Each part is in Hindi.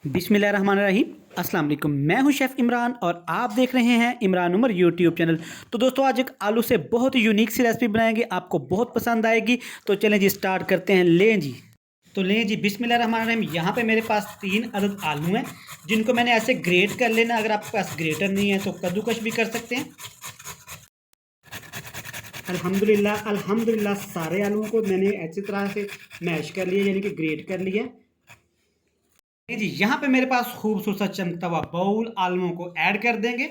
बिस्मिल्लाहिर्रहमानिर्रहीम। अस्सलाम वालेकुम। मैं हूं शेफ़ इमरान और आप देख रहे हैं इमरान उमर यूट्यूब चैनल। तो दोस्तों आज एक आलू से बहुत ही यूनिक सी रेसिपी बनाएंगे, आपको बहुत पसंद आएगी। तो चलें जी स्टार्ट करते हैं। लें जी, तो लें जी बिस्मिल्लाहिर्रहमानिर्रहीम। यहाँ पे मेरे पास 3 अदद आलू हैं जिनको मैंने ऐसे ग्रेट कर लेना। अगर आपके पास ग्रेटर नहीं है तो कद्दूकश भी कर सकते हैं। अल्हम्दुलिल्लाह सारे आलूओं को मैंने अच्छी तरह से मैश कर लिया, यानी कि ग्रेट कर लिया जी। यहाँ पे मेरे पास खूबसूरत सा चमकता हुआ बाउल, आलूओं को ऐड कर देंगे।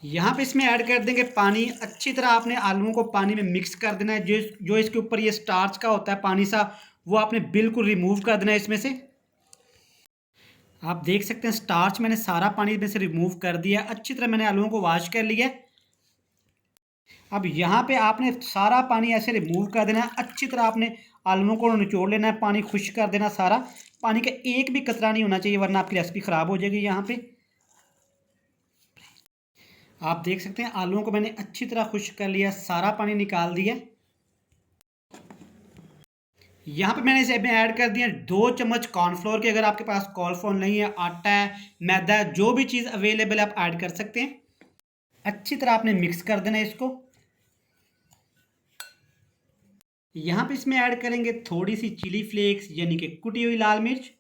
यहाँ पे इसमें ऐड कर देंगे पानी। अच्छी तरह आपने आलूओं को पानी में मिक्स कर देना है। जो इसके ऊपर ये स्टार्च का होता है पानी सा, वो आपने बिल्कुल रिमूव कर देना है इसमें से। आप देख सकते हैं स्टार्च मैंने सारा पानी में से रिमूव कर दिया। अच्छी तरह मैंने आलूओं को वॉश कर लिया। अब यहाँ पे आपने सारा पानी ऐसे रिमूव कर देना है। अच्छी तरह आपने आलूओं को निचोड़ लेना है, पानी खुश्क कर देना सारा। पानी का एक भी कतरा नहीं होना चाहिए, वरना आपकी रेसिपी ख़राब हो जाएगी। यहाँ पे आप देख सकते हैं आलूओं को मैंने अच्छी तरह खुश्क कर लिया, सारा पानी निकाल दिया। यहाँ पे मैंने इसमें ऐड कर दिया 2 चम्मच कॉर्नफ्लोर के। अगर आपके पास कॉर्नफ्लोर नहीं है, आटा है, मैदा है, जो भी चीज़ अवेलेबल है आप ऐड कर सकते हैं। अच्छी तरह आपने मिक्स कर देना है इसको। यहाँ पे इसमें ऐड करेंगे थोड़ी सी चिली फ्लेक्स, यानी कि कुटी हुई लाल मिर्च।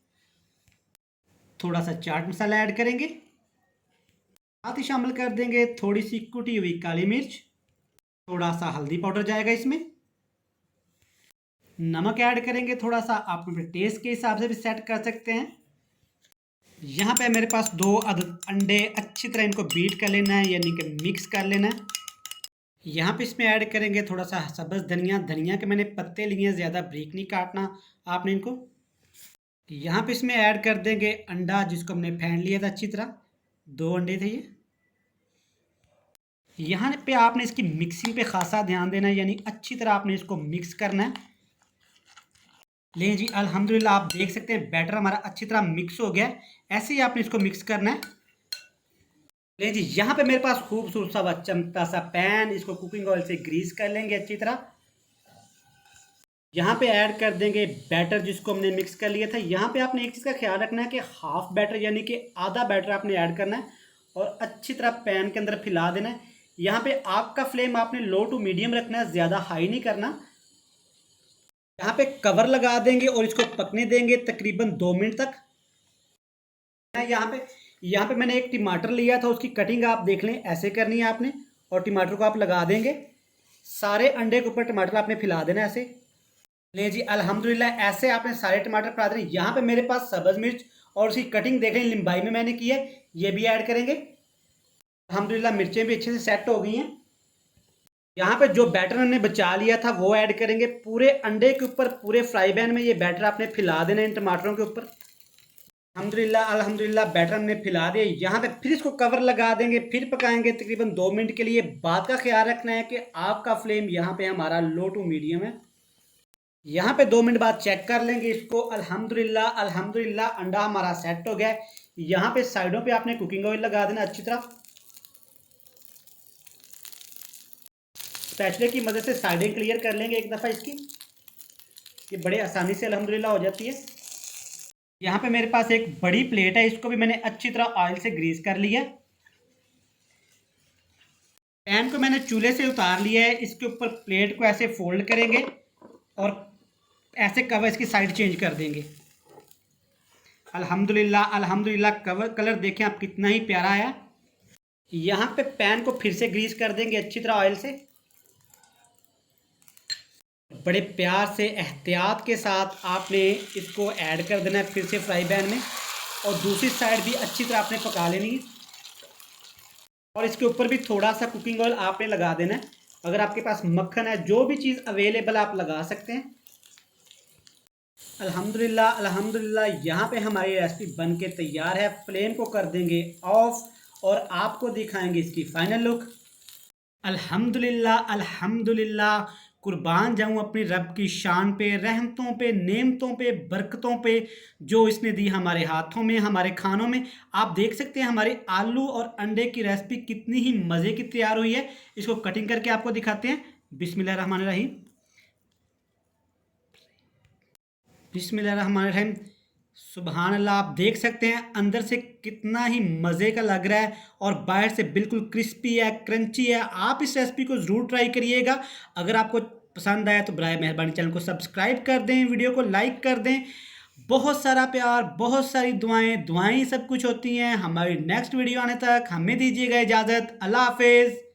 थोड़ा सा चाट मसाला ऐड करेंगे। साथ ही शामिल कर देंगे थोड़ी सी कुटी हुई काली मिर्च। थोड़ा सा हल्दी पाउडर जाएगा इसमें। नमक ऐड करेंगे थोड़ा सा, आप अपने टेस्ट के हिसाब से भी सेट कर सकते हैं। यहाँ पे मेरे पास 2 अदद अंडे, अच्छी तरह इनको बीट कर लेना है, यानी कि मिक्स कर लेना है। यहाँ पे इसमें ऐड करेंगे थोड़ा सा सब्ज़ धनिया। धनिया के मैंने पत्ते लिए हैं, ज़्यादा बारीक नहीं काटना आपने इनको। यहाँ पे इसमें ऐड कर देंगे अंडा, जिसको हमने फेंट लिया था अच्छी तरह। 2 अंडे थे ये। यहाँ पे आपने इसकी मिक्सिंग पे खासा ध्यान देना है, यानी अच्छी तरह आपने इसको मिक्स करना है। लें जी, अल्हम्दुलिल्लाह आप देख सकते हैं बैटर हमारा अच्छी तरह मिक्स हो गया है। ऐसे ही आपने इसको मिक्स करना है। लें जी, यहाँ पे मेरे पास खूबसूरत सा चमकता सा पैन, इसको कुकिंग ऑयल से ग्रीस कर लेंगे अच्छी तरह। यहाँ पे ऐड कर देंगे बैटर जिसको हमने मिक्स कर लिया था। यहाँ पे आपने एक चीज़ का ख्याल रखना है कि हाफ बैटर, यानी कि आधा बैटर आपने ऐड करना है और अच्छी तरह पैन के अंदर फैला देना है। यहाँ पे आग का फ्लेम आपने लो टू मीडियम रखना है, ज़्यादा हाई नहीं करना। यहाँ पे कवर लगा देंगे और इसको पकने देंगे तकरीबन 2 मिनट तक। यहाँ पे मैंने एक टमाटर लिया था, उसकी कटिंग आप देख लें, ऐसे करनी है आपने। और टमाटर को आप लगा देंगे, सारे अंडे के ऊपर टमाटर आपने फैला देना ऐसे। ले जी, अल्हम्दुलिल्लाह ऐसे आपने सारे टमाटर फैला देने। यहाँ पे मेरे पास सब्ज़ मिर्च और उसकी कटिंग देख लें, लंबाई में मैंने की है, ये भी ऐड करेंगे। अल्हम्दुलिल्लाह मिर्चें भी अच्छे से सेट हो गई हैं। यहाँ पे जो बैटर हमने बचा लिया था वो ऐड करेंगे पूरे अंडे के ऊपर। पूरे फ्राई पैन में ये बैटर आपने फैला देना इन टमाटरों के ऊपर। अल्हम्दुलिल्लाह बैटर हमने फैला दिया। यहाँ पे फिर इसको कवर लगा देंगे, फिर पकाएंगे तकरीबन 2 मिनट के लिए। बात का ख्याल रखना है कि आग का फ्लेम यहाँ पे हमारा लो टू मीडियम है। यहाँ पे 2 मिनट बाद चेक कर लेंगे इसको। अल्हम्दुलिल्लाह अंडा हमारा सेट हो गया है। यहाँ पे साइडों पे आपने कुकिंग ऑयल लगा देना अच्छी तरह। स्पैचुले की मदद से साइडें क्लियर कर लेंगे एक दफ़ा इसकी। ये बड़े आसानी से अल्हम्दुलिल्लाह हो जाती है। यहाँ पे मेरे पास एक बड़ी प्लेट है, इसको भी मैंने अच्छी तरह ऑयल से ग्रीस कर लिया। पैन को मैंने चूल्हे से उतार लिया है। इसके ऊपर प्लेट को ऐसे फोल्ड करेंगे और ऐसे कवर इसकी साइड चेंज कर देंगे। अल्हम्दुलिल्लाह कवर कलर देखें आप कितना ही प्यारा है। यहाँ पे पैन को फिर से ग्रीस कर देंगे अच्छी तरह ऑयल से। बड़े प्यार से एहतियात के साथ आपने इसको ऐड कर देना है फिर से फ्राई पैन में, और दूसरी साइड भी अच्छी तरह आपने पका लेनी है। और इसके ऊपर भी थोड़ा सा कुकिंग ऑयल आपने लगा देना है। अगर आपके पास मक्खन है, जो भी चीज़ अवेलेबल आप लगा सकते हैं। अल्हम्दुलिल्लाह यहाँ पे हमारी रेसिपी बन के तैयार है। फ्लेम को कर देंगे ऑफ और आपको दिखाएंगे इसकी फाइनल लुक। अल्हम्दुलिल्लाह कुर्बान जाऊँ अपनी रब की शान पे, रहमतों पे, नेमतों पे, बरकतों पे जो इसने दी हमारे हाथों में, हमारे खानों में। आप देख सकते हैं हमारे आलू और अंडे की रेसिपी कितनी ही मज़े की तैयार हुई है। इसको कटिंग करके आपको दिखाते हैं। बिस्मिल्लाहिर्रहमानिर्रहीम। बिस्मिल्लाहिर्रहमानिर्रहीम। सुबहान अल्लाह, आप देख सकते हैं अंदर से कितना ही मज़े का लग रहा है और बाहर से बिल्कुल क्रिस्पी है, क्रंची है। आप इस रेसिपी को ज़रूर ट्राई करिएगा। अगर आपको पसंद आया तो बराए मेहरबानी चैनल को सब्सक्राइब कर दें, वीडियो को लाइक कर दें। बहुत सारा प्यार, बहुत सारी दुआएं, दुआएं ही सब कुछ होती हैं। हमारी नेक्स्ट वीडियो आने तक हमें दीजिएगा इजाज़त। अल्लाह हाफिज़।